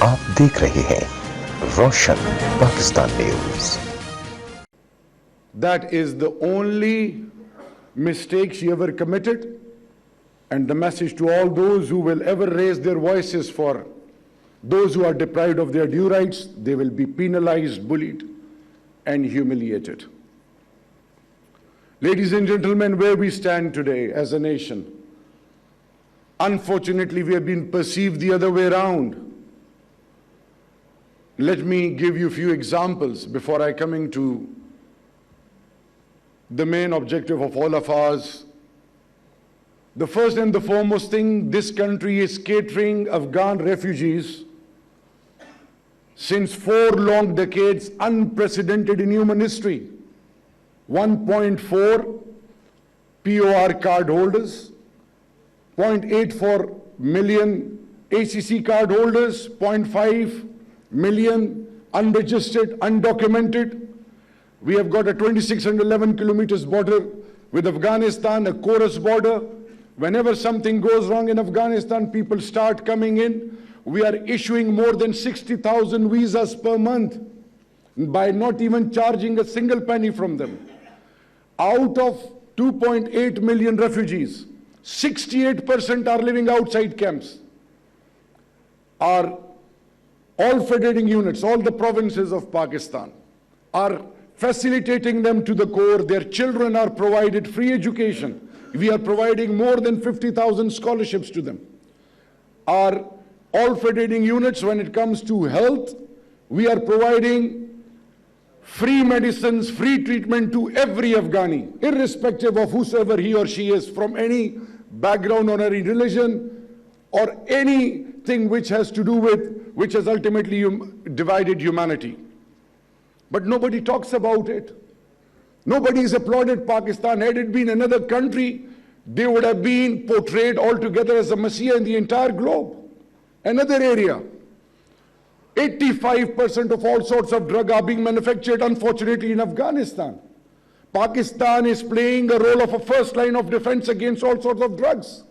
आप देख रहे हैं Roshan Pakistan news. That is the only mistake she ever committed, and the message to all those who will ever raise their voices for those who are deprived of their due rights, they will be penalized, bullied, and humiliated. Ladies and gentlemen, where we stand today as a nation, unfortunately, we have been perceived the other way around. Let me give you a few examples before I come into the main objective of all of us. The first and the foremost thing, this country is catering Afghan refugees since 4 long decades, unprecedented in human history. 1.4 POR card holders, 0.84 million ACC card holders, 0.5 million unregistered, undocumented. We have got a 2,611 kilometers border with Afghanistan, a porous border. Whenever something goes wrong in Afghanistan, people start coming in. We are issuing more than 60,000 visas per month by not even charging a single penny from them. Out of 2.8 million refugees, 68% are living outside camps. Our all federating units, all the provinces of Pakistan are facilitating them to the core. Their children are provided free education. We are providing more than 50,000 scholarships to them. Our all federating units, when it comes to health, we are providing free medicines, free treatment to every Afghani, irrespective of whosoever he or she is, from any background or any religion or anything which has to do with, which has ultimately divided humanity. But nobody talks about it. Nobody has applauded Pakistan. Had it been another country, they would have been portrayed altogether as a messiah in the entire globe. Another area, 85% of all sorts of drugs are being manufactured, unfortunately, in Afghanistan. Pakistan is playing a role of a first line of defense against all sorts of drugs.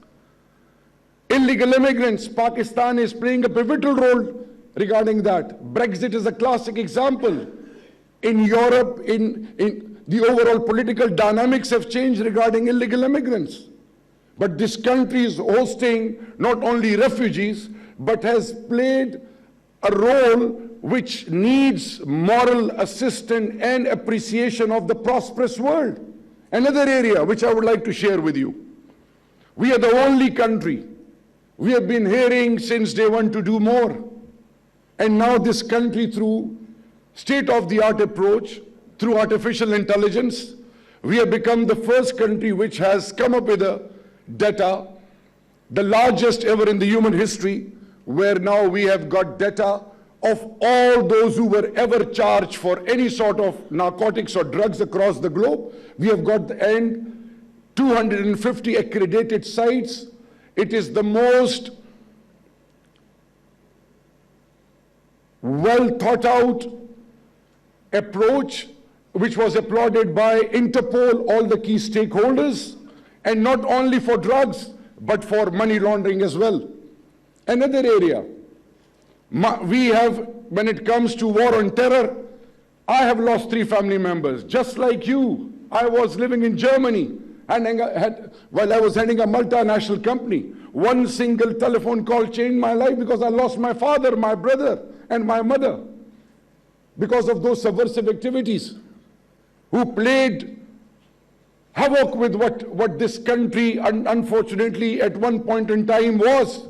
Illegal immigrants, Pakistan is playing a pivotal role regarding that. Brexit is a classic example. In Europe, in the overall political dynamics have changed regarding illegal immigrants. But this country is hosting not only refugees, but has played a role which needs moral assistance and appreciation of the prosperous world. Another area which I would like to share with you. We are the only country. We have been hearing since day one to do more. And now this country, through state-of-the-art approach, through artificial intelligence, we have become the first country which has come up with a data, the largest ever in the human history, where now we have got data of all those who were ever charged for any sort of narcotics or drugs across the globe. We have got the end 250 accredited sites. It is the most well thought out approach which was applauded by Interpol, all the key stakeholders, and not only for drugs but for money laundering as well. Another area, we have, when it comes to war on terror, I have lost 3 family members, just like you. I was living in Germany, and while I was heading a multinational company, one single telephone call changed my life because I lost my father, my brother, and my mother because of those subversive activities who played havoc with what this country, unfortunately, at one point in time was.